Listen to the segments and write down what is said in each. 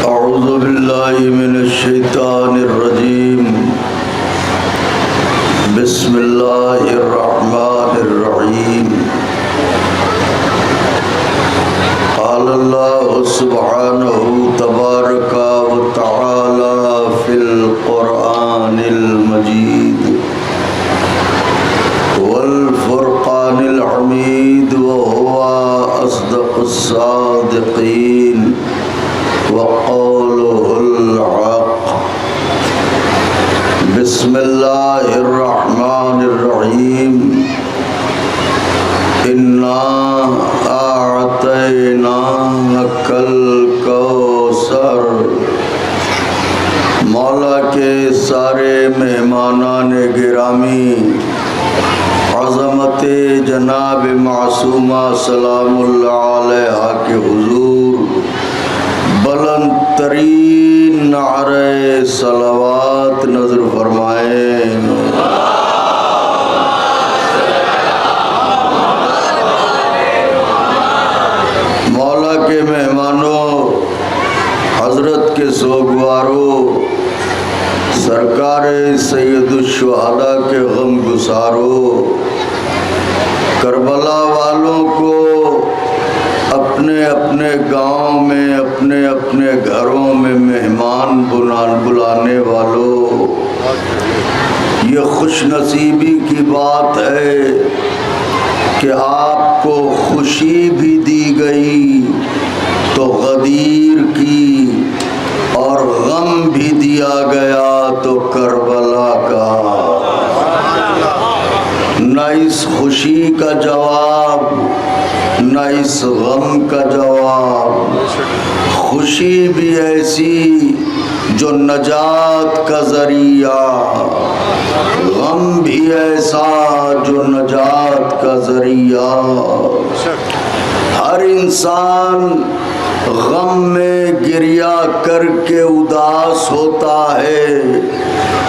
اعوذ باللہ من الشیطان الرجیم بسم اللہ الرحمن الرحیم قال اللہ سبحانہ تبارک و تعالی فی القرآن المجید والفرقان الحمید وهو اصدق الصادقین وقوله الحق بسم اللہ الرحمن الرحیم انا اعطیناک الکوثر۔ مولا کے سارے مہمانان گرامی، عظمت جناب معصومہ سلام اللہ علیہا کے حضور بلند ترین نعرہ صلوات نظر فرمائیں۔ مولا کے مہمانوں، حضرت کے سوگواروں، سرکار سید الشہداء کے غم گساروں، کربلا والوں کو اپنے اپنے گاؤں میں، اپنے اپنے گھروں میں مہمان بلانے والوں، یہ خوش نصیبی کی بات ہے کہ آپ کو خوشی بھی دی گئی تو غدیر کی، اور غم بھی دیا گیا تو کربلا کا۔ نہ اس خوشی کا جواب نہ اس غم کا جواب، خوشی بھی ایسی جو نجات کا ذریعہ، غم بھی ایسا جو نجات کا ذریعہ۔ ہر انسان غم میں گریہ کر کے اداس ہوتا ہے،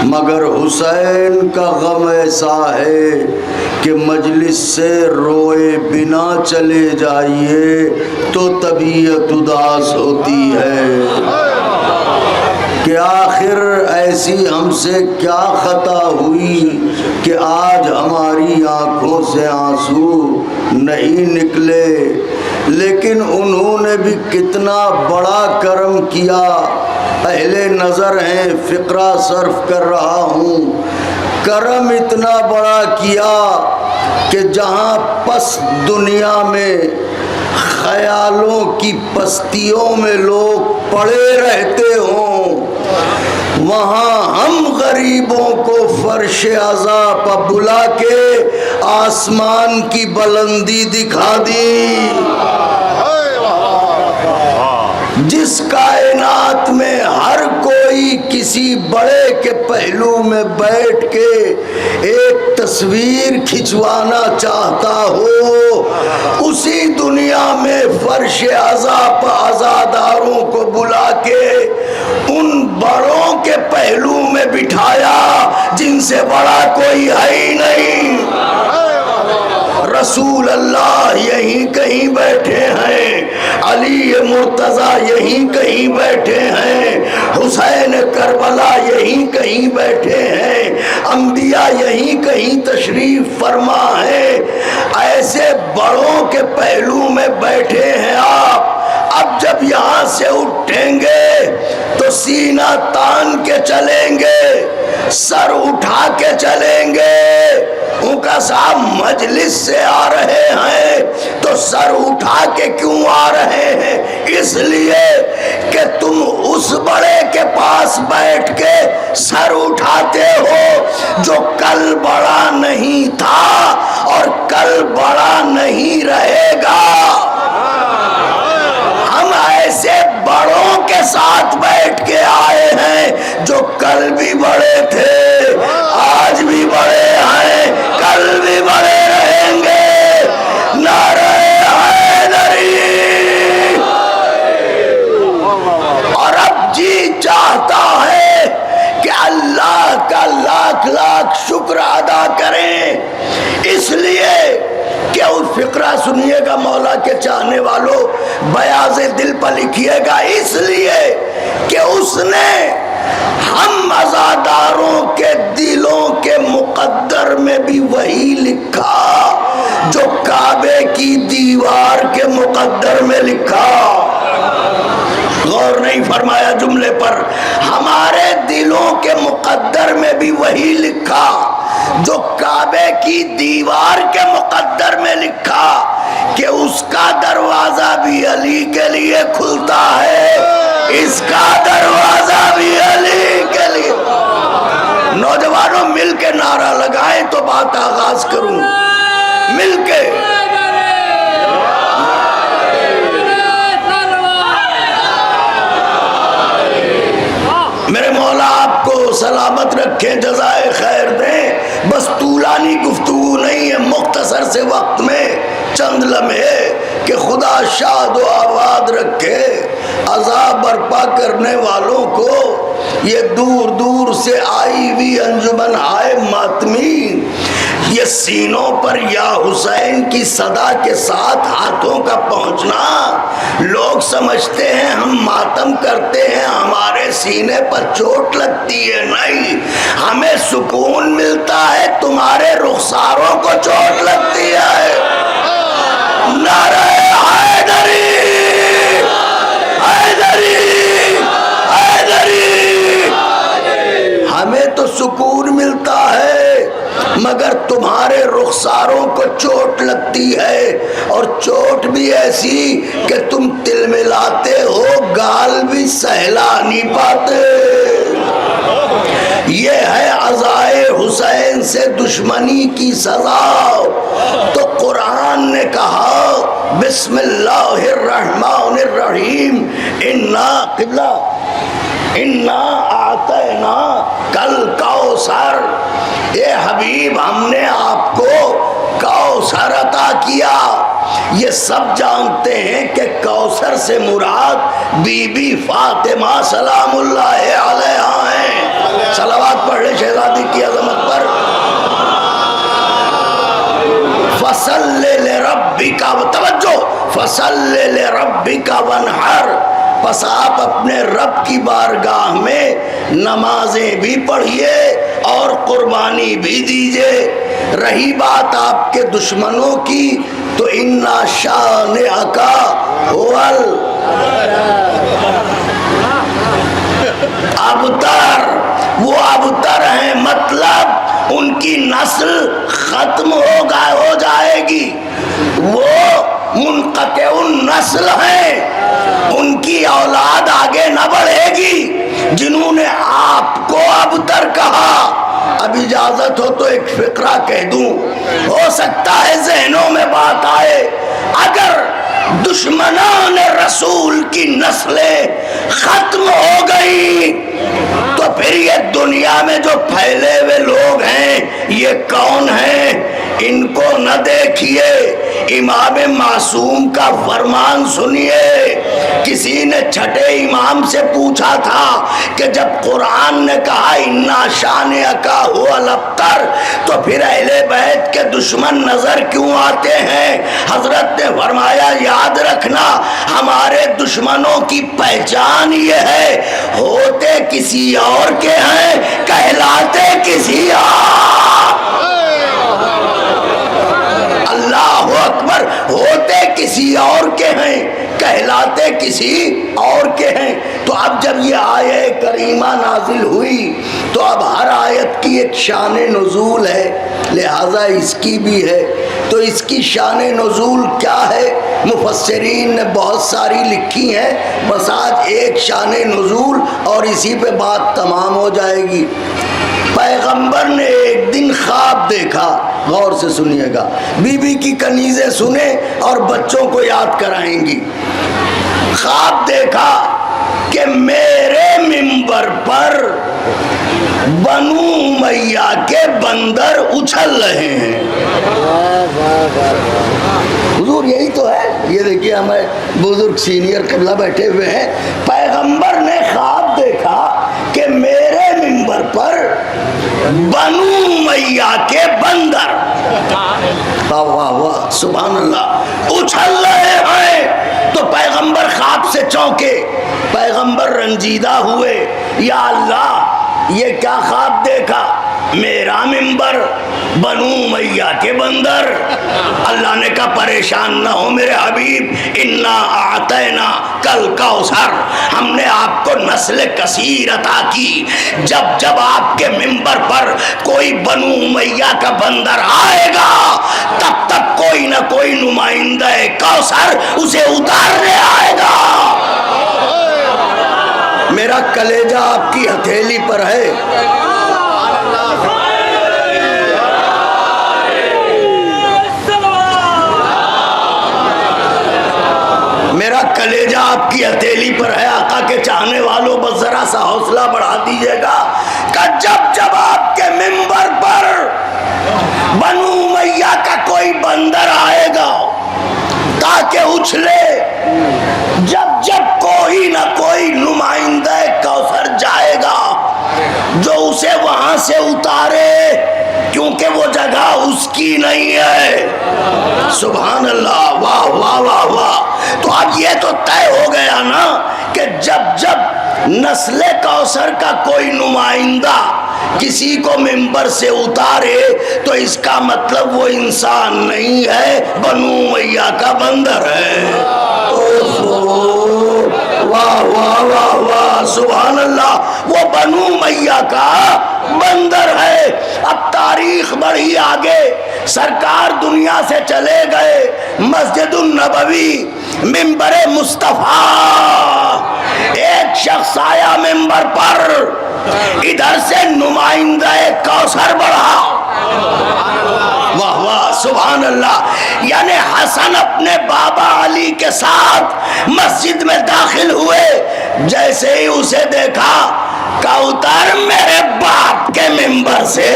مگر حسین کا غم ایسا ہے کہ مجلس سے روئے بنا چلے جائیے تو طبیعت اداس ہوتی ہے کہ آخر ایسی ہم سے کیا خطا ہوئی کہ آج ہماری آنکھوں سے آنسو نہیں نکلے۔ لیکن انہوں نے بھی کتنا بڑا کرم کیا۔ اہل نظر ہیں، فقرہ صرف کر رہا ہوں، کرم اتنا بڑا کیا کہ جہاں پس دنیا میں خیالوں کی پستیوں میں لوگ پڑے رہتے ہوں، وہاں ہم غریبوں کو فرش عزا پر بلا کے آسمان کی بلندی دکھا دی۔ جس کائنات میں ہر کوئی کسی بڑے کے پہلو میں بیٹھ کے ایک تصویر کھنچوانا چاہتا ہو، اسی دنیا میں فرش عزا پر عزاداروں کو بلا کے ان بڑوں کے پہلو میں بٹھایا جن سے بڑا کوئی ہے ہی نہیں۔ رسول اللہ یہیں کہیں بیٹھے ہیں، علی مرتضیٰ یہیں کہیں بیٹھے ہیں، حسین کربلا یہیں کہیں بیٹھے ہیں، انبیاء یہیں کہیں تشریف فرما ہیں۔ ایسے بڑوں کے پہلو میں بیٹھے ہیں آپ۔ اب جب یہاں سے اٹھیں گے تو سینہ تان کے چلیں گے، سر اٹھا کے چلیں گے۔ ان کا صاحب مجلس سے آ رہے ہیں تو سر اٹھا کے کیوں آ رہے ہیں؟ اس لیے کہ تم اس بڑے کے پاس بیٹھ کے سر اٹھاتے ہو جو کل بڑا نہیں تھا اور کل بڑا نہیں رہے گا۔ ہم ایسے بڑوں کے ساتھ بیٹھ کے آئے ہیں جو کل بھی بڑے تھے، آج بھی بڑے ہیں، کل بھی بڑے رہیں گے۔ نعرہ حیدری۔ اور اب جی چاہتا ہے کہ اللہ کا لاکھ لاکھ شکر ادا کریں، اس لیے کہ اس فقرہ سنیے گا مولا کے چاہنے والوں، بیاض دل پر لکھیے گا، اس لیے بھی وہی لکھا جو کعبے کی دیوار کے مقدر میں لکھا. غور نہیں فرمایا جملے پر. ہمارے دلوں کے مقدر میں بھی وہی لکھا جو کعبے کی دیوار کے مقدر میں لکھا کہ اس کا دروازہ بھی علی کے لیے کھلتا ہے, اس کا دروازہ بھی علی کے لیے. نوجوانوں مل کے نعرہ لگائیں تو بات آغاز کروں, مل کے. میرے مولا آپ کو سلامت رکھیں, جزائے خیر دیں. بس طولانی گفتگو نہیں ہے, مختصر سے وقت میں چند لمحے کہ خدا شاد و آباد رکھے. عذاب برپا کرنے والوں کو یہ دور دور سے آئی ہوئی انجمن ہائے ماتمی, یہ سینوں پر یا حسین کی صدا کے ساتھ ہاتھوں کا پہنچنا, لوگ سمجھتے ہیں ہم ماتم کرتے ہیں, ہمارے سینے پر چوٹ لگتی ہے. نہیں, ہمیں سکون ملتا ہے, تمہارے رخساروں کو چوٹ لگتی ہے. نعرہ حیدری حیدری حیدری. ہمیں تو سکون ملتا ہے مگر تمہارے رخساروں کو چوٹ لگتی ہے, اور چوٹ بھی ایسی کہ تم تلملاتے ہو, گال بھی سہلا نہیں پاتے. یہ ہے عزائے حسین سے دشمنی کی سزا. تو قرآن نے کہا بسم اللہ الرحمن الرحیم, انا قبلہ انا اعطینا کل کوثر. اے حبیب ہم نے آپ کو کوثر عطا کیا. یہ سب جانتے ہیں کہ کوثر سے مراد بی بی فاطمہ سلام اللہ علیہا ہیں. صلوات پڑھ لیں شہزادی کی عظمت پر. فصلی لربک, توجہ, فصلی لربک وانحر. پس آپ اپنے رب کی بارگاہ میں نمازیں بھی پڑھیے اور قربانی بھی دیجئے. رہی بات آپ کے دشمنوں کی تو انا شانئک ھوال ابتر. وہ ابتر ہیں, مطلب ان کی نسل ختم ہو جائے گی. وہ منقطع النسل ہیں, ان کی اولاد آگے نہ بڑھے گی. جنہوں نے آپ کو ابتر کہا, اب اجازت ہو تو ایک فقرہ کہہ دوں, ہو سکتا ہے ذہنوں میں بات آئے. اگر دشمنان رسول کی نسلیں ختم ہو گئی تو پھر یہ دنیا میں جو پھیلے ہوئے لوگ ہیں یہ کون ہیں؟ ان کو نہ دیکھیے, امام معصوم کا فرمان سنیے. کسی نے چھٹے امام سے پوچھا تھا کہ جب قرآن نے کہا انا شانئک ھوال ابتر تو پھر اہل بیت کے دشمن نظر کیوں آتے ہیں؟ حضرت نے فرمایا یاد رکھنا ہمارے دشمنوں کی پہچان یہ ہے, ہوتے کسی اور کے ہیں, کہلاتے کسی اور. اللہ اکبر, ہوتے کسی اور کے ہیں, کہلاتے کسی اور کے ہیں. تو اب جب یہ آیت کریمہ نازل ہوئی تو اب ہر آیت کی ایک شان نزول ہے, لہذا اس کی بھی ہے. تو اس کی شان نزول کیا ہے؟ مفسرین نے بہت ساری لکھی ہیں, بس آج ایک شان نزول اور اسی پہ بات تمام ہو جائے گی. پیغمبر نے ایک دن خواب دیکھا, غور سے سنیے گا, بی بی کی کنیزیں سنیں اور بچوں کو یاد کرائیں گی. خواب دیکھا کہ میرے منبر پر بنو امیہ کے بندر اچھل رہے ہیں. حضور یہی تو ہے, یہ دیکھیے ہمیں بزرگ سینئر قبلہ بیٹھے ہوئے ہیں. پیغمبر نے خواب دیکھا کہ میرے منبر پر بنو امیہ کے بندر, واہ واہ واہ سبحان اللہ, اچھل رہے ہیں. تو پیغمبر خواب سے چونکے, پیغمبر رنجیدہ ہوئے, یا اللہ یہ کیا خواب دیکھا؟ میرا ممبر بنو امیہ کے بندر۔ اللہ نے کہا پریشان نہ ہو میرے حبیب، انا اعطینا کل کوثر، ہم نے آپ کو نسل کثیر عطا کی۔ جب جب آپ کے ممبر پر کوئی بنو امیہ کا بندر آئے گا تب تک کوئی نہ کوئی نمائندہ کوثر اسے اتارنے آئے گا۔ میرا کلیجہ آپ کی ہتھیلی پر ہے، میرا کلیجہ آپ کی ہتھیلی پر ہے۔ آقا کے چاہنے والوں بس ذرا سا حوصلہ بڑھا دیجئے گا کہ جب جب آپ کے ممبر پر بنو امیہ کا کوئی بندر آئے گا تاکہ اچھلے، جب جب کوئی نہ کوئی نمائندہ کوثر جائے گا جو اسے وہاں سے اتارے، کیونکہ وہ جگہ اس کی نہیں ہے۔ سبحان اللہ، واہ واہ واہ واہ۔ تو اب یہ تو طے ہو گیا نا کہ جب جب نسل کوثر کا کوئی نمائندہ کسی کو ممبر سے اتارے تو اس کا مطلب وہ انسان نہیں ہے، بنو امیہ کا بندر ہے۔ واہ واہ واہ واہ، سبحان اللہ، وہ بنو امیہ کا بندر ہے۔ اب تاریخ بڑھی آگے، سرکار دنیا سے چلے گئے، مسجد النبوی، ممبر مصطفیٰ، ایک شخص آیا ممبر پر، ادھر سے نمائندہ کوثر بڑھا۔ واہ واہ، سبحان اللہ۔ یعنی حسن اپنے بابا علی کے ساتھ مسجد میں داخل ہوئے، جیسے ہی اسے دیکھا کہ اتر میرے باپ کے ممبر سے،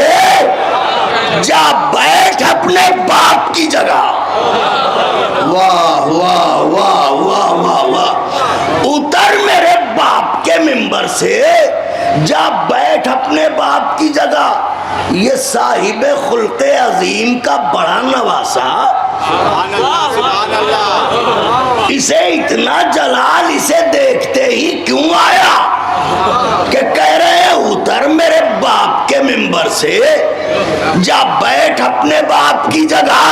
جا بیٹھ اپنے باپ کی جگہ۔ واہ واہ واہ واہ واہ واہ، اتر میرے باپ کے ممبر سے، جا بیٹھ اپنے باپ کی جگہ۔ یہ صاحب خلق عظیم کا بڑا نواسا، اسے اتنا جلال اسے دیکھتے ہی کیوں آیا کہ کہہ رہے ہیں اتر میرے باپ کے ممبر سے، جا بیٹھ اپنے باپ کی جگہ۔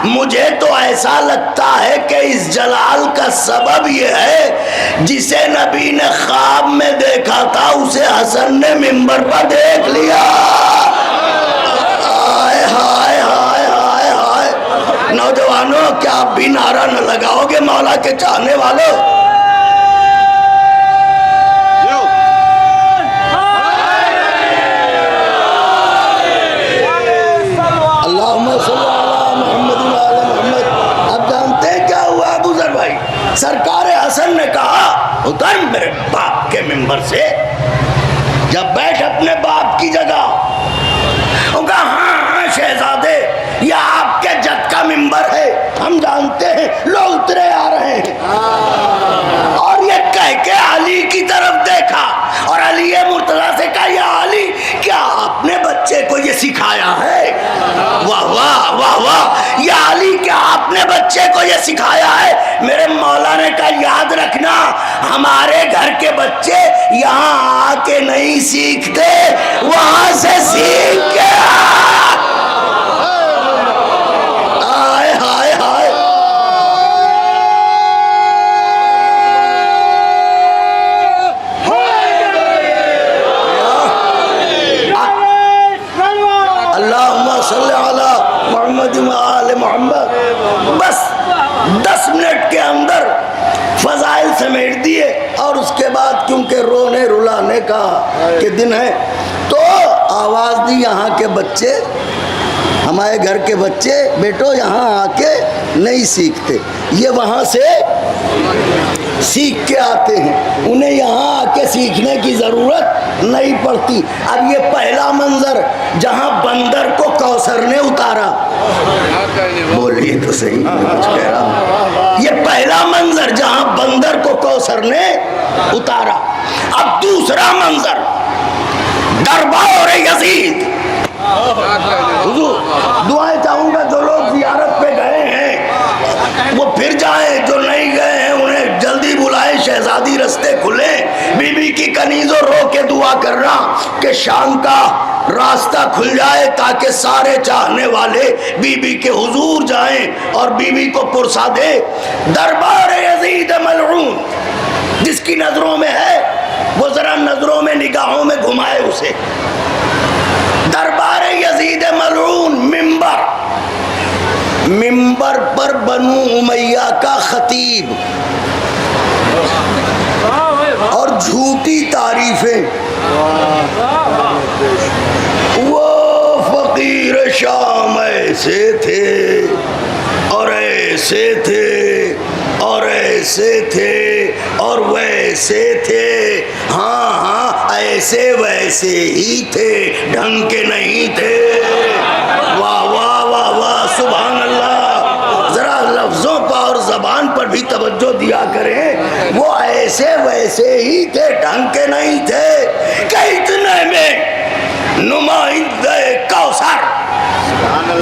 مجھے تو ایسا لگتا ہے کہ اس جلال کا سبب یہ ہے جسے نبی نے خواب میں دیکھا تھا اسے حسن نے ممبر پر دیکھ لیا۔ ہائے ہائے ہائے ہائے ہائے، نوجوانوں کیا آپ بھی نعرہ نہ لگاؤ گے مولا کے چاہنے والوں؟ سرکار حسن نے کہا اتر میرے باپ کے ممبر سے، جب بیٹھ اپنے باپ کی جگہ۔ وہ کہا ہاں ہاں شہزادے، یہ آپ کے جد کا ممبر ہے، ہم جانتے ہیں، لوگ اترے آ رہے ہیں۔ اور یہ کہہ کے علی کی طرف دیکھا اور علی مرتضیٰ سے کہا یا علی، کیا آپ نے بچے کو یہ سکھایا ہے؟ واہ واہ واہ واہ، یا علی کیا آپ نے بچے کو یہ سکھایا ہے؟ میرے مولا نے کہا یاد رکھنا، ہمارے گھر کے بچے یہاں آ کے نہیں سیکھتے، وہاں سے سیکھ کے آئے ہائے ہائے۔ اللہم صلی علی محمد و آل محمد۔ بس 10 منٹ کے اندر فضائل سمیٹ دیے، اور اس کے بعد کیونکہ رونے رلانے کا کہ دن ہے تو آواز دی یہاں کے بچے، ہمارے گھر کے بچے بیٹو یہاں آ کے نہیں سیکھتے، یہ وہاں سے سیکھ کے آتے ہیں، انہیں یہاں آ کے سیکھنے کی ضرورت نہیں پڑتی۔ اب یہ پہلا منظر جہاں بندر کو کوثر نے اتارا، بولیے تو صحیح کچھ کہہ رہا ہوں، یہ پہلا منظر جہاں بندر کو کوثر نے اتارا۔ اب دوسرا منظر دربار یزید۔ حضور دعائیں چاہوں گا، جو لوگ زیارت پہ گئے ہیں وہ پھر جائیں، جو نہیں گئے ہیں انہیں جلدی بلائیں، شہزادی رستے کھلیں، بی بی بی کی کنیزوں رو کے دعا کرنا کہ شام کا راستہ کھل جائے تاکہ سارے چاہنے والے بی بی کے حضور جائیں اور بی بی کو پرسا دے. دربار یزید ملعون جس کی نظروں میں ہے وہ ذرا نظروں میں نگاہوں میں گھمائے اسے. دربار یزید ملعون ممبر پر بنو امیہ کا خطیب اور جھوٹی تعریفیں. وہ فقیر شام ایسے تھے اور ایسے تھے اور ایسے تھے اور ویسے تھے. ہاں ہاں ایسے ویسے ہی تھے, ڈھنگ کے نہیں تھے. واہ واہ واہ واہ سبحان اللہ. ذرا لفظوں پر اور زبان پر بھی توجہ دیا کریں. وہ ایسے ویسے ہی تھے, ڈھنگ کے نہیں تھے. کہ اتنے میں نمائندہ کوثر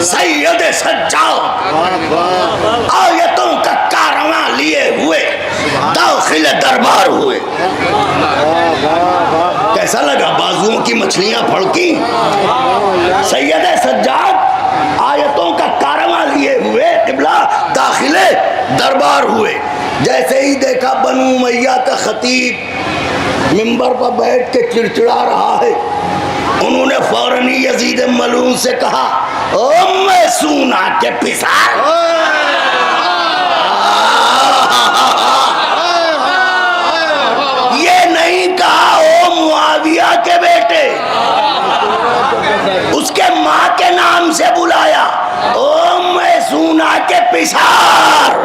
سید سجاد آیتوں کا کارواں لیے ہوئے داخل دربار ہوئے. کیسا لگا؟ بازوؤں کی مچھلیاں پھڑکی. سید سجاد آیتوں کا کارواں لیے ہوئے قبلہ داخل دربار ہوئے. جیسے ہی دیکھا بنو امیہ کا خطیب ممبر پر بیٹھ کے چڑچڑا رہا ہے, انہوں نے فوراً یزید ملعون سے کہا او میسونہ کے پسر. یہ نہیں کہا او معاویہ کے بیٹے, اس کے ماں کے نام سے بلایا او میسونہ کے پسر.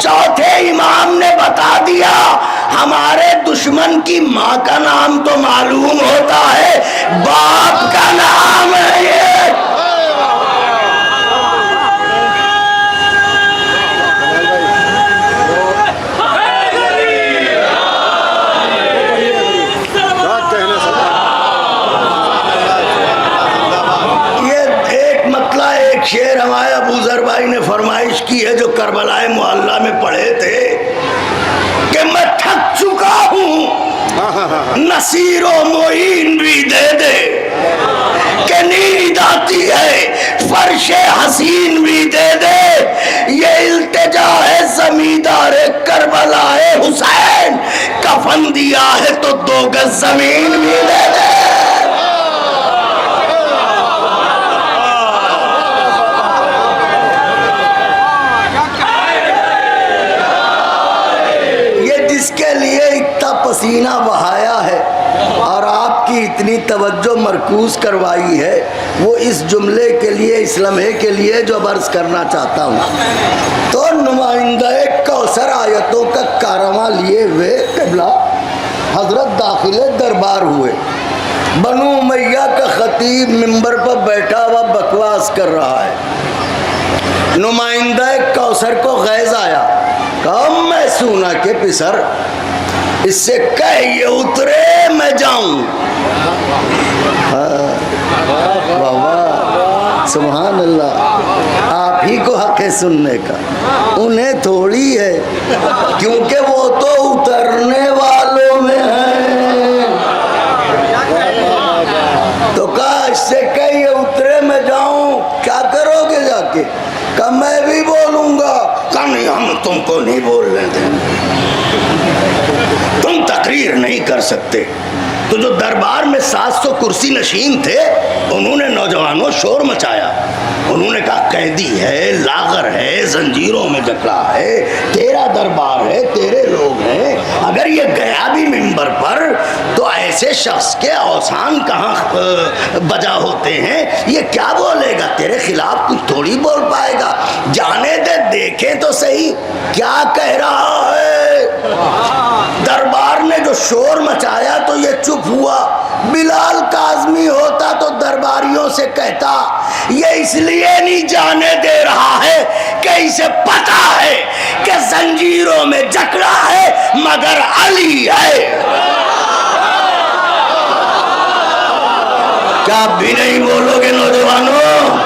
چوتھے امام نے بتا دیا ہمارے دشمن کی ماں کا نام تو معلوم ہوتا ہے, باپ کا نام ہے یہ. شعر ہمارے ابو ذر بھائی نے فرمائش کی ہے جو کربلائے معلیٰ میں پڑھے تھے کہ میں تھک چکا ہوں, نصیر و معین بھی دے دے, کہ نیند آتی ہے فرش حسین بھی دے دے. یہ التجا ہے زمیندار کربلا حسین, کفن دیا ہے تو 2 گز زمین بھی دے دے. پسینہ بہایا ہے اور آپ کی اتنی توجہ مرکوز کروائی ہے, وہ اس جملے کے لیے, اس لمحے کے لیے جو عرض کرنا چاہتا ہوں. تو نمائندہ کوثر آیتوں کا کارواں لیے ہوئے قبلہ حضرت داخل دربار ہوئے. بنو امیہ کا خطیب ممبر پر بیٹھا ہوا بکواس کر رہا ہے. نمائندہ کوثر کو غیظ آیا, کہا میسونہ کے پسر اس سے کہہ یہ اترے میں جاؤں. سبحان اللہ. آپ ہی کو حق ہے سننے کا, انہیں تھوڑی ہے, کیونکہ وہ تو اترنے والوں میں ہیں. تو کہا اس سے کہہ یہ اترے میں جاؤں, کیا کرو گے جا کے؟ کہا میں بھی بولوں گا. کہا نہیں, ہم تم کو نہیں بولنے دیں, تم تقریر نہیں کر سکتے. تو جو دربار میں 700 کرسی نشین تھے انہوں نے نوجوانوں شور مچایا. انہوں نے کہا قیدی ہے, لاغر ہے, زنجیروں میں جکڑا ہے, تیرا دربار ہے, تیرے لوگ ہیں, اگر یہ گیا بھی منبر پر تو ایسے شخص کے اوسان کہاں بجا ہوتے ہیں, یہ کیا بولے گا, تیرے خلاف کچھ تھوڑی بول پائے گا. جانے دے, دیکھیں تو صحیح کیا کہہ رہا ہے. دربار نے جو شور مچایا تو یہ چپ ہوا. بلال کاظمی ہوتا تو درباریوں سے کہتا یہ اس لیے نہیں جانے دے رہا ہے کہ اسے پتا ہے کہ زنجیروں میں جکڑا ہے مگر علی ہے. کیا بھی نہیں بولو گے نوجوانوں؟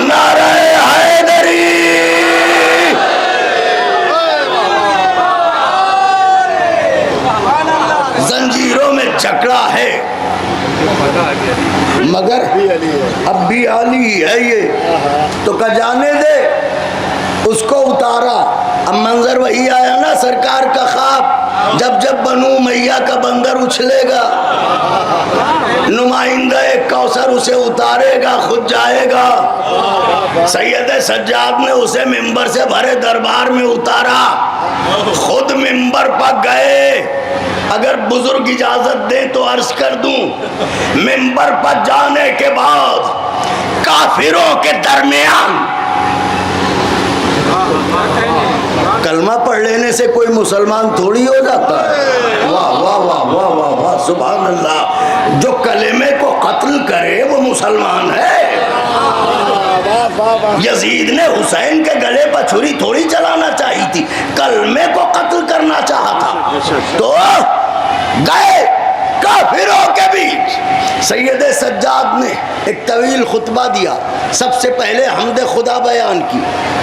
نعرہ حیدری. زنجیر جھگڑا ہے مگر اب بھی علی ہے یہ تو کہ جانے دے اس کو اتارا. اب منظر وہی آیا نا سرکار کا خواب, جب جب بنو میاں کا بندر اچھلے گا نمائندہ کوثر اسے اتارے گا, خود جائے گا. سید سجاد نے اسے ممبر سے بھرے دربار میں اتارا, خود ممبر پر گئے. اگر بزرگ اجازت دیں تو عرض کر دوں, ممبر پر جانے کے بعد کافروں کے درمیان کلمہ پڑھ لینے سے کوئی مسلمان تھوڑی ہو جاتا ہے. واہ واہ واہ واہ واہ واہ سبحان اللہ. جو کلمے کو قتل کرے وہ مسلمان ہے. یزید نے حسین کے گلے پر چھری تھوڑی چلانا چاہی تھی, کلمے کو قتل کرنا چاہا تھا. تو گئے کافروں کے بیچ. سید سجاد نے ایک طویل خطبہ دیا. سب سے پہلے حمد خدا بیان کی.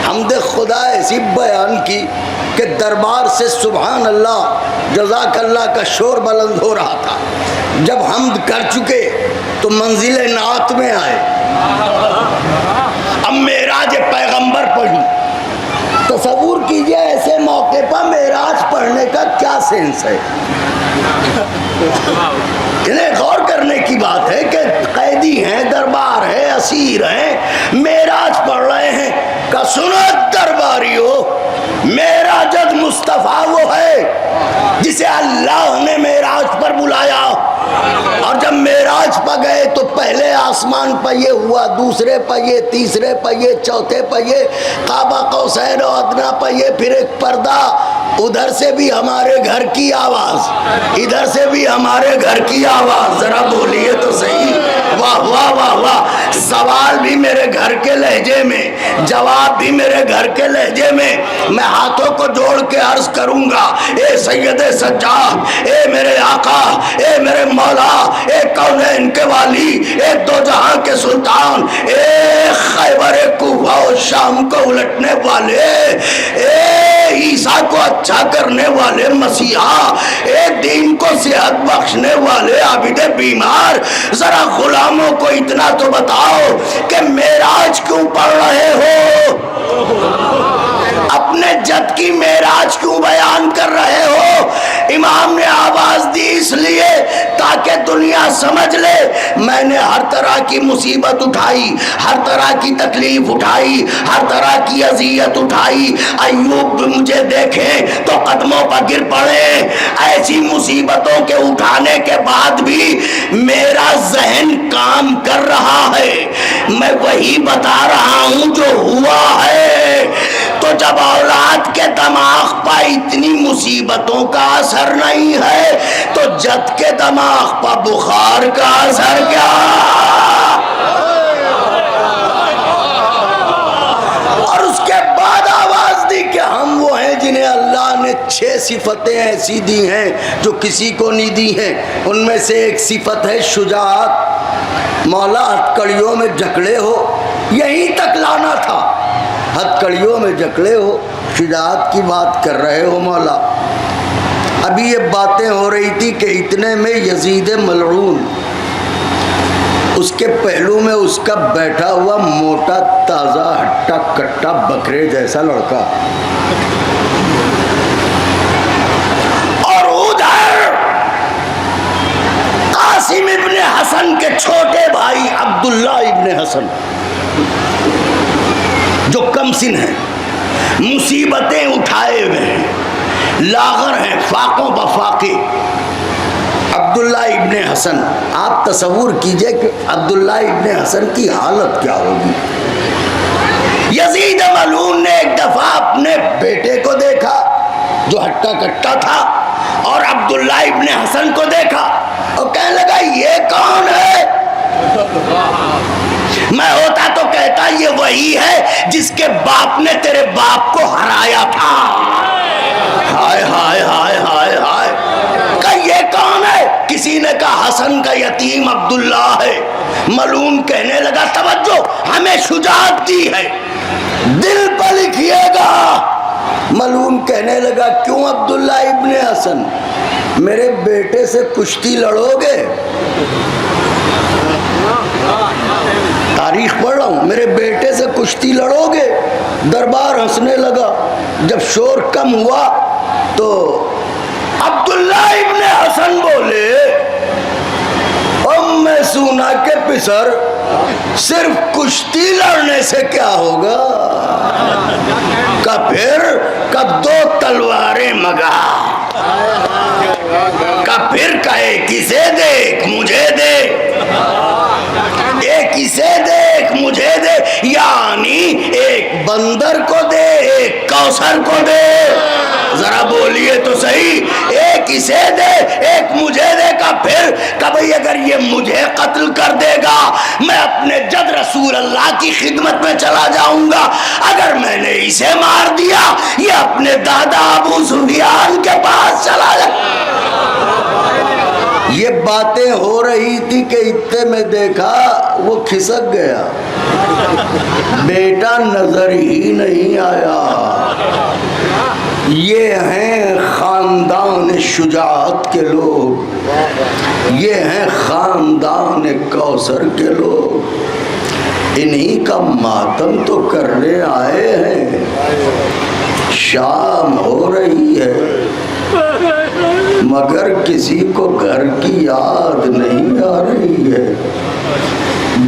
حمد خدا ایسی بیان کی کہ دربار سے سبحان اللہ جزاک اللہ کا شور بلند ہو رہا تھا. جب حمد کر چکے تو منزل نعت میں آئے. اب معراج پیغمبر پڑھی. تصور کیجئے ایسے موقع پر معراج پڑھنے کا کیا سینس ہے. انہیں غور کرنے کی بات ہے کہ قیدی ہیں, دربار ہے, اسیر ہیں, معراج پڑھ رہے ہیں. کہ سنت درباریو, معراجت مصطفیٰ وہ ہے جسے اللہ نے معراج پر بلایا. اور جب معراج پہ گئے تو پہلے آسمان پہ یہ ہوا, دوسرے پہ یہ, تیسرے پہ یہ, چوتھے پہ یہ, قاب قوسین و ادنیٰ پہ یہ, پھر ایک پردہ. ادھر سے بھی ہمارے گھر کی آواز, ادھر سے بھی ہمارے گھر کی آواز. ذرا بولیے تو صحیح. واہ واہ واہ واہ. سوال بھی میرے گھر کے لہجے میں, جواب بھی میرے گھر کے لہجے میں. میں ہاتھوں کو جوڑ کے عرض کروں گا, اے سید سجاد, اے میرے آقا, اے میرے مولا, اے کونین کے والی, اے دو جہاں کے سلطان, اے خیبر کوفہ و شام کو الٹنے والے, اے عیسیٰ کو اچھا کرنے والے مسیحا, اے دین کو صحت بخشنے والے عابد بیمار, ذرا غلاموں کو اتنا تو بتاؤ کہ معراج کیوں پڑھ رہے ہو, اپنے جد کی معراج کیوں بیان کر رہے ہو. امام نے آواز دی اس لیے تاکہ دنیا سمجھ لے میں نے ہر طرح کی مصیبت اٹھائی, ہر طرح کی تکلیف اٹھائی, ہر طرح کی اذیت اٹھائی. ایوب بھی مجھے دیکھیں تو قدموں پر گر پڑے. ایسی مصیبتوں کے اٹھانے کے بعد بھی میرا ذہن کام کر رہا ہے, میں وہی بتا رہا ہوں جو ہوا ہے. تو جب اولاد کے دماغ پر اتنی مصیبتوں کا اثر نہیں ہے تو جد کے دماغ پر بخار کا اثر کیا. اور اس کے بعد آواز دی کہ ہم وہ ہیں جنہیں اللہ نے 6 صفتیں ایسی دی ہیں جو کسی کو نہیں دی ہیں. ان میں سے ایک صفت ہے شجاعت. مولا ہتکڑیوں میں جکڑے ہو, یہیں تک لانا تھا, ہتکڑیوں میں جکڑے ہو, شجاعت کی بات کر رہے ہو مولا. ابھی یہ باتیں ہو رہی تھی کہ اتنے میں یزید ملعون, اس کے پہلو میں اس کا بیٹھا ہوا موٹا تازہ ہٹا کٹا بکرے جیسا لڑکا, اور ادھر قاسم ابن حسن کے چھوٹے بھائی عبداللہ ابن حسن جو کم سن ہیں, مصیبتیں اٹھائے ہوئے ہیں, لاغر ہیں, فاقوں بفاقے. عبداللہ ابن حسن, آپ تصور کیجئے کہ عبداللہ ابن حسن کی حالت کیا ہوگی. یزید ملعون نے ایک دفعہ اپنے بیٹے کو دیکھا جو ہٹا کٹا تھا, اور عبداللہ ابن حسن کو دیکھا اور کہنے لگا یہ کون ہے. میں ہوتا تو کہتا یہ وہی ہے جس کے باپ نے تیرے باپ کو ہرایا تھا. ہائے ہائے ہائے ہائے ہائے. کہ یہ کون ہے؟ کسی نے کہا حسن کا یتیم عبداللہ ہے. ملعون کہنے لگا توجہ, ہمیں شجاعت دی ہے, دل پر لکھیے گا. ملعون کہنے لگا کیوں عبداللہ ابن حسن, میرے بیٹے سے کشتی لڑو گے؟ تاریخ پڑھ رہا ہوں، میرے بیٹے سے کشتی لڑو گے؟ دربار ہنسنے لگا۔ جب شور کم ہوا تو عبداللہ ابن حسن بولے، ام سونا کے پسر، صرف کشتی لڑنے سے کیا ہوگا؟ کا دو تلواریں مگا، پھر کہے کسے دیکھ مجھے دے، ایک اسے دیکھ مجھے دے، یعنی ایک بندر کو دے ایک کوثر کو دے۔ ذرا بولیے تو صحیح، ایک اسے دے ایک مجھے دے کا پھر کبھی اگر یہ مجھے قتل کر دے گا میں اپنے جد رسول اللہ کی خدمت میں چلا جاؤں گا، اگر میں نے اسے مار دیا یہ اپنے دادا ابو سفیان کے پاس چلا جائے۔ یہ باتیں ہو رہی تھی کہ اتنے میں دیکھا وہ کھسک گیا، بیٹا نظر ہی نہیں آیا۔ یہ ہیں خاندان شجاعت کے لوگ، یہ ہیں خاندان کوثر کے لوگ، انہی کا ماتم تو کرنے آئے ہیں۔ شام ہو رہی ہے مگر کسی کو گھر کی یاد نہیں آ رہی ہے۔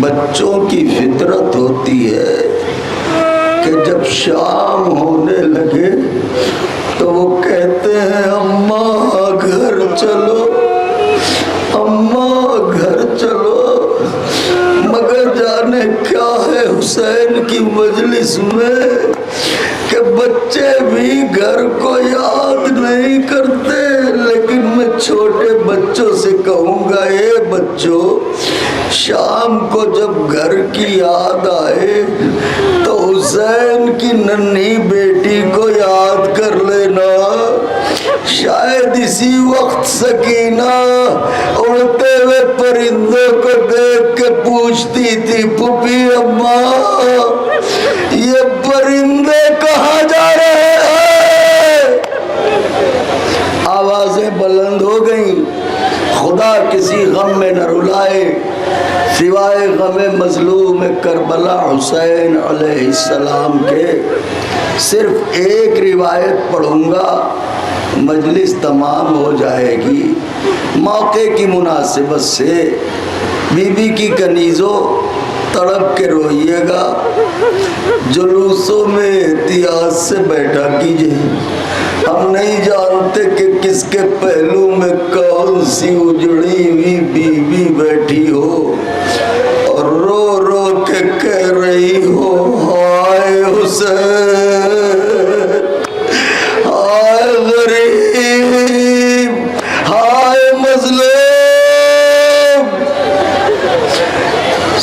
بچوں کی فطرت ہوتی ہے کہ جب شام ہونے لگے تو وہ کہتے ہیں اماں گھر چلو، اماں گھر چلو، مگر جانے کیا ہے حسین کی مجلس میں کہ بچے بھی گھر کو یاد نہیں کرتے۔ لیکن میں چھوٹے بچوں سے کہوں گا، اے بچوں، شام کو جب گھر کی یاد آئے تو حسین کی ننھی بیٹی کو یاد کر لینا۔ شاید اسی وقت سکینہ اڑتے ہوئے پرندوں کو دیکھ کے پوچھتی تھی، پھوپھی اماں یہ پرندے کہاں جا رہے ہیں؟ آوازیں بلند ہو گئیں، خدا کسی غم میں نہ رلائے سوائے غم مظلوم کربلا حسین علیہ السلام کے۔ صرف ایک روایت پڑھوں گا، مجلس تمام ہو جائے گی۔ موقع کی مناسبت سے بی بی کی کنیزوں تڑپ کے روئیے گا، جلوسوں میں احتیاط سے بیٹھا کیجئے۔ ہم نہیں جانتے کہ کس کے پہلو میں کون سی اجڑی ہوئی بی بی بیٹھی ہو اور رو رو کے کہہ رہی ہو، ہائے حسین، ہائے غریب، ہائے مظلوم۔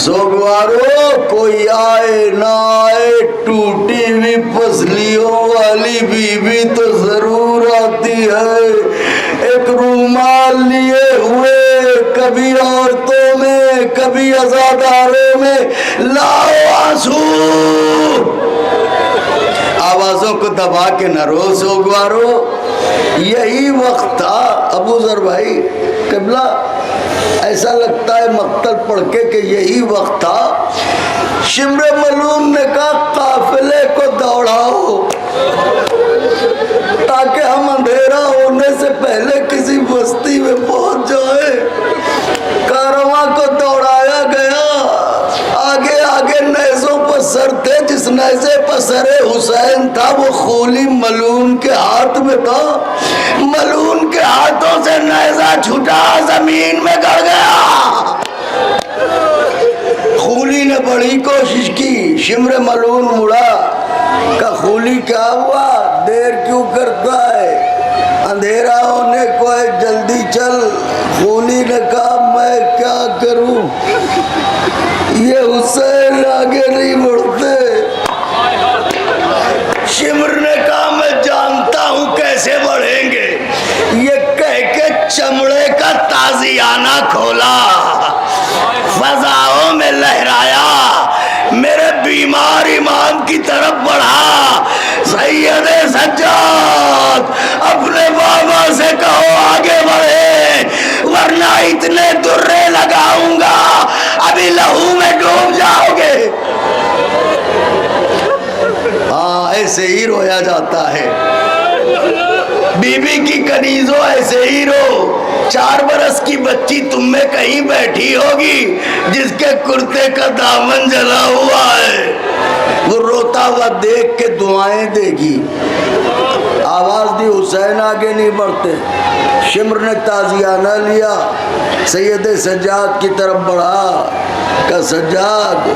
سوگوارو کوئی آئے نہ آئے، ٹوٹی ہوئی پسلیوں والی بی بی تو ضرور آتی ہے، ایک رومال لیے ہوئے، کبھی عورتوں میں کبھی عزاداروں میں لاؤ آنسو۔ آوازوں کو دبا کے نہ رو سوگوارو، یہی وقت تھا۔ ابو ذر بھائی قبلہ ایسا لگتا ہے مقتل پڑھ کے کہ یہی وقت تھا۔ شمر ملعون نے کہا قافلے کو دوڑاؤ تاکہ ہم اندھیرا ہونے سے پہلے کسی بستی میں پہنچ جائے۔ کارواں کو دوڑایا گیا، آگے آگے نیزوں پر سر تھے، جس نیزے پر سر حسین تھا وہ خولی ملعون کے ہاتھ میں تھا۔ ملعون کے ہاتھوں سے نیزہ چھٹا زمین میں گڑ گیا۔ خولی نے بڑی کوشش کی، شمر ملعون مڑا، کہا خولی کیا ہوا، دیر کیوں کرتا ہے، اندھیرا ہونے کو ہے، جلدی چل۔ خولی نے کہا میں کیا کروں، یہ حسین آگے نہیں بڑھتے۔ شمر نے کہا میں جانتا ہوں کیسے بڑھیں گے، یہ کہہ کے چمڑے کا تازیانہ کھولا، فضاؤں میں لہرایا، میرے بیمار امام کی طرف بڑھا، سید سجاد اپنے بابا سے کہو آگے بڑھے ورنہ اتنے درے لگاؤں گا ابھی لہو میں ڈوب جاؤ گے۔ ہاں ایسے ہی رویا جاتا ہے۔ بی بی کی کنیزوں ایسے ہی رو۔ 4 برس کی بچی تم میں کہیں بیٹھی ہوگی جس کے کرتے کا دامن جلا ہوا ہے، وہ روتا ہوا دیکھ کے دعائیں دے گی۔ آواز دی، حسین آگے نہیں بڑھتے۔ شمر نے تازیانہ لیا، سید سجاد کی طرف بڑھا، کہ سجاد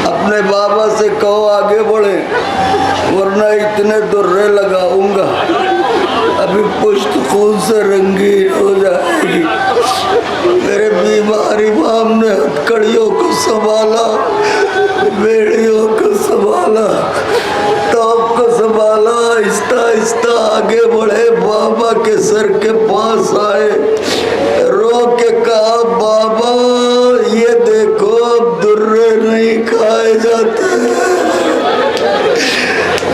اپنے بابا سے کہو آگے بڑھے ورنہ اتنے درے لگاؤں گا ابھی پشت خون سے رنگین ہو جائے گی۔ میرے بیمار امام نے ہتھکڑیوں کو سنبھالا، بیڑیوں کو سنبھالا، ٹاپ کو سنبھالا، آہستہ آہستہ آگے بڑھے، بابا کے سر کے پاس آئے، رو کے کہا بابا یہ دیکھو اب درے نہیں کھائے جاتے،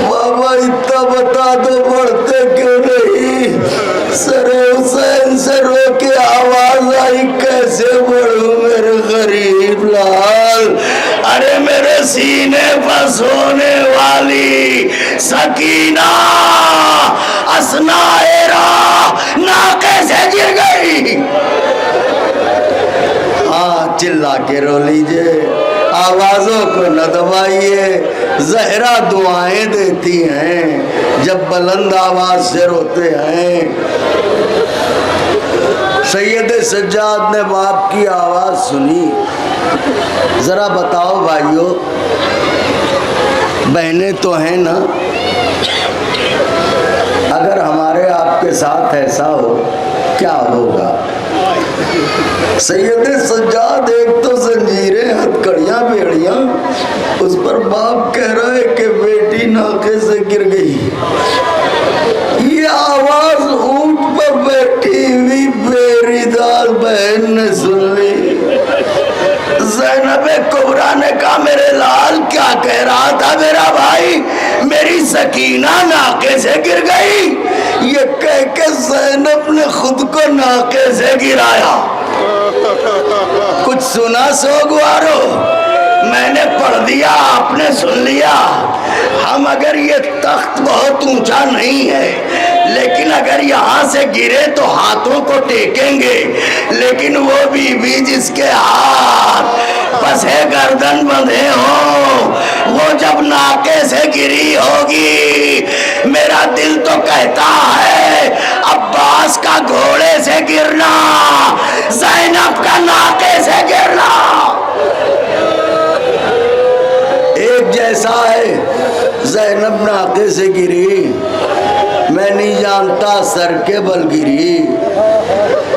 بابا اتنا بتا دو بڑھتے کیوں نہیں؟ سر حسین سے رو کے آواز آئی، کیسے بڑھوں میرے غریب لال؟ ارے میرے سینے پر سونے والی سکینہ اثناء راہ ناقے سے گر گئی۔ ہاں چلا کے رو لیجئے، آوازوں کو نہ دبائیے، زہرا دعائیں دیتی ہیں جب بلند آواز سے روتے ہیں۔ سید سجاد نے باپ کی آواز سنی۔ ذرا بتاؤ بھائیو، بہنیں تو ہیں نا، اگر ہمارے آپ کے ساتھ ایسا ہو کیا ہوگا؟ سید سجاد ایک تو زنجیریں ہتھکڑیاں بیڑیاں، اس پر باپ کہہ رہا ہے کہ بیٹی ناقے سے گر گئی۔ یہ آواز اونٹ پر بیٹھی ہوئی بیری دار بہن نے سن لی۔ زینب کبریٰ نے کہا میرے لال کیا کہہ رہا تھا میرا بھائی؟ میری سکینہ ناقے سے گر گئی۔ یہ کہہ کے زینب نے خود کو ناقے سے گرایا۔ کچھ سنا سوگوارو؟ میں نے پڑھ دیا، آپ نے سن لیا۔ ہم اگر یہ تخت بہت اونچا نہیں ہے لیکن اگر یہاں سے گرے تو ہاتھوں کو ٹیکیں گے، لیکن وہ بی بی جس کے ہاتھ پسے گردن بندھے ہوں وہ جب ناقے سے گری ہوگی، میرا دل تو کہتا ہے عباس کا گھوڑے سے گرنا، زینب کا ناقے سے گرنا ایک جیسا ہے۔ زینب ناقے سے گری، میں نہیں جانتا سر کے بل گری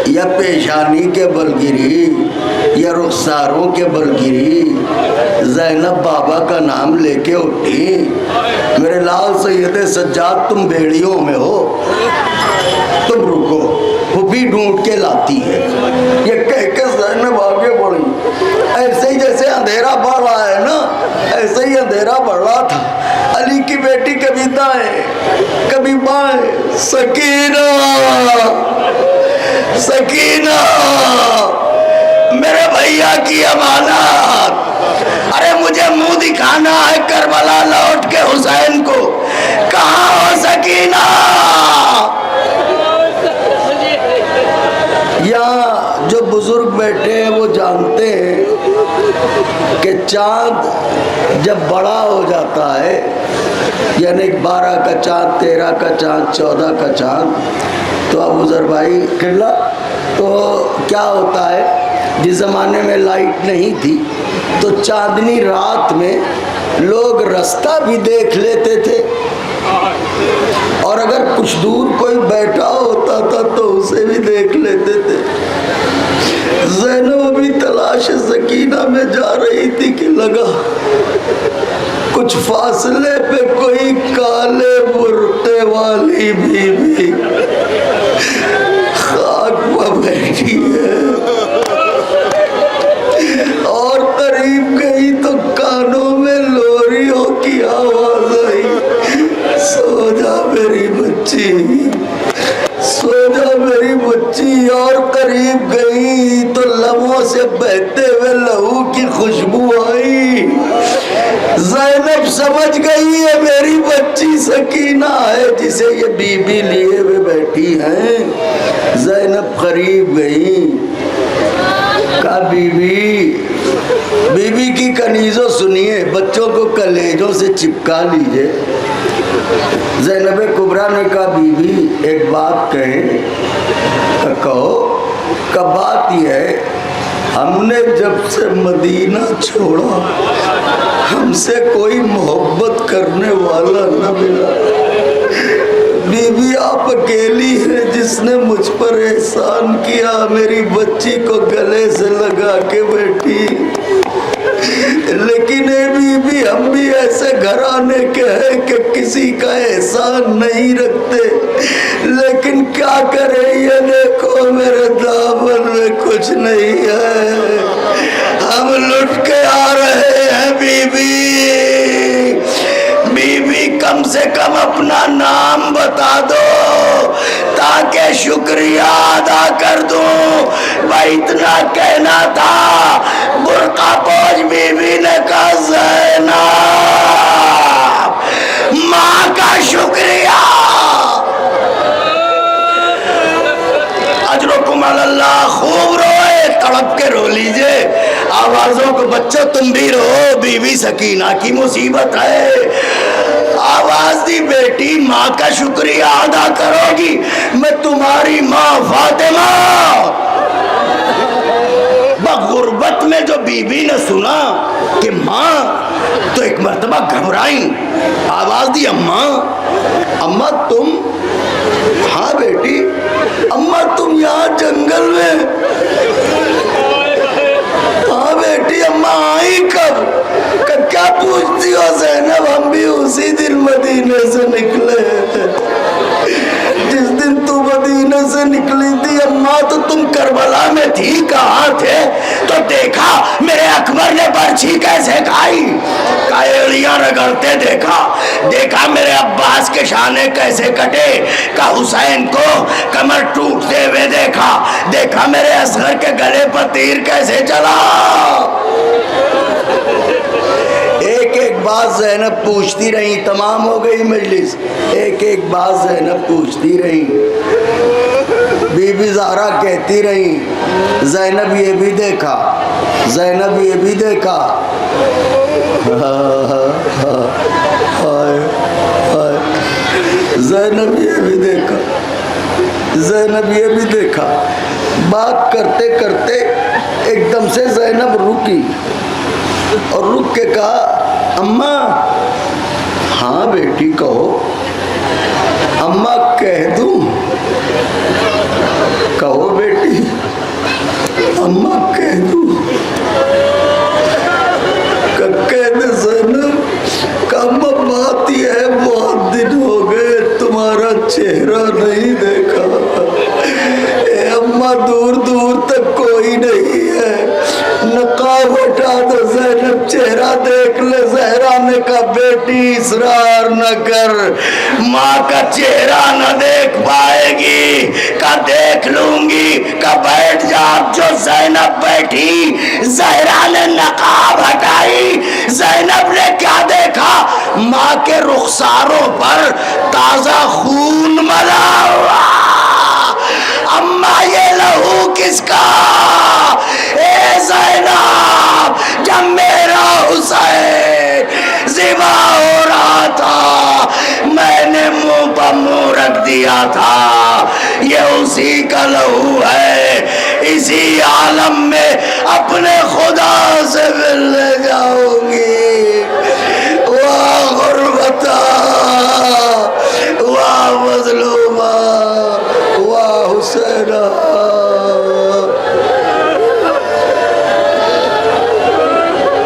یا پیشانی کے بل گری یا رخساروں کے بل گری، زینب بابا کا نام لے کے اٹھی۔ میرے لال سید سجاد تم بیڑیوں میں ہو، تم رکو، پھوپھی ڈھونڈ کے لاتی ہے۔ یہ کہہ کے زینب آگے بڑھی، ایسے ہی جیسے اندھیرا بڑھ رہا ہے نا ایسے ہی اندھیرا بڑھ رہا تھا۔ علی کی بیٹی کبھی دائیں کبھی بائیں، سکینہ سکینہ میرے بھیا کی امانت، ارے مجھے منہ دکھانا ہے کربلا لوٹ کے حسین کو، کہاں ہو سکینہ؟ یہاں جو بزرگ بیٹھے ہیں وہ جانتے ہیں کہ چاند جب بڑا ہو جاتا ہے، یعنی 12 کا چاند، 13 کا چاند، 14 کا چاند، تو ابو ذر بھائی قبلہ تو کیا ہوتا ہے، جس زمانے میں لائٹ نہیں تھی تو چاندنی رات میں لوگ رستہ بھی دیکھ لیتے تھے، اور اگر کچھ دور کوئی بیٹھا ہوتا تھا تو اسے بھی دیکھ لیتے تھے۔ زینب بھی تلاش سکینہ میں جا رہی تھی کہ لگا کچھ فاصلے پہ کوئی کالے برقعے والی بی بی خاک پہ بیٹھی ہے، اور قریب گئی تو کانوں میں لو تو لبوں سے بہتے ہوئے لہو کی خوشبو آئی. زینب سمجھ گئی ہے میری بچی سکینہ ہے جسے یہ بی بی لیے ہوئے بیٹھی ہیں. زینب قریب گئی، کہا بی بی کی کنیزوں سنیے، بچوں کو کلیجوں سے چپکا لیجئے. زینب کبریٰ نے کہا بی بی ایک بات کہیں. کہو. کہ بات یہ ہے ہم نے جب سے مدینہ چھوڑا ہم سے کوئی محبت کرنے والا نہ ملا. بی بی آپ اکیلی ہیں جس نے مجھ پر احسان کیا، میری بچی کو گلے سے لگا کے بیٹھی. لیکن اے بی بی ہم بھی ایسے گھرانے کے ہیں کہ کسی کا احسان نہیں رکھتے، لیکن کیا کرے یہ دیکھو میرے دامن میں کچھ نہیں ہے، ہم لٹ کے آ رہے ہیں. بی بی کم سے کم اپنا نام بتا دو تاکہ شکریہ ادا کر دوں. بھائی اتنا کہنا تھا. برقع پوش بی بی نے کہا زینب ماں کا شکریہ. اجرکم علی اللہ. خوب روئے، تڑپ کے رو لیجئے آوازوں کو. بچوں تم بھی رو، بی بی سکینہ کی مصیبت ہے. آواز دی بیٹی ماں کا شکریہ ادا کرو گی. میں تمہاری ماں فاطمہ. غربت میں جو بی بی نے سنا کہ ماں، تو ایک مرتبہ گھبرائیں، آواز دی اماں تم. ہاں بیٹی. اماں تم یہاں جنگل میں. ہاں بیٹی. اماں آئی کب؟ کیا پوچھتی ہو زینب؟ ہم بھی اسی دن مدینے سے نکلے تھے جس دن تو مدینے سے نکلی تھی. اماں تو تم کربلا میں تھی، کہاں تھے؟ تو دیکھا میرے اکبر نے برچھی کیسے کھائی، کائیڑیاں رگڑتے دیکھا میرے عباس کے شانے کیسے کٹے، کہ حسین کو کمر ٹوٹتے ہوئے دیکھا میرے اصغر کے گلے پر تیر کیسے چلا. ایک ایک بات زینب پوچھتی رہی. تمام ہو گئی مجلس. ایک ایک بات زینب پوچھتی رہی. بی بی زہرا کہتی رہی زینب یہ بھی دیکھا، زینب یہ بھی دیکھا. زینب یہ بھی دیکھا، زینب یہ بھی دیکھا. بات کرتے کرتے ایک دم سے زینب رکی اور رک کے کہا اماں. ہاں بیٹی کہو. اماں کہہ دوں؟ کہو بیٹی. اماں کہہ دوں؟ کہہ دے زینب. اماں بات یہ ہے بہت دن ہو گئے تمہارا چہرہ نہیں دیکھا. اے اماں دور دور تک کوئی نہیں ہے، نقاب ہٹا دو زینب چہرہ دیکھ لے. زہرا نے کہا بیٹی اصرار نہ کر، ماں کا چہرہ نہ دیکھ پائے گی. کہ دیکھ لوں گی. کہ بیٹھ جا. جو زینب بیٹھی، زہرا نے نقاب ہٹائی. زینب نے کیا دیکھا؟ ماں کے رخساروں پر تازہ خون ملا ہوا. اماں یہ لہو کس کا؟ اے زینب جب میرا حسین ذبح ہو رہا تھا میں نے منہ پر منہ رکھ دیا تھا. یہ اسی کا لہو ہے. اسی عالم میں اپنے خدا سے ملنے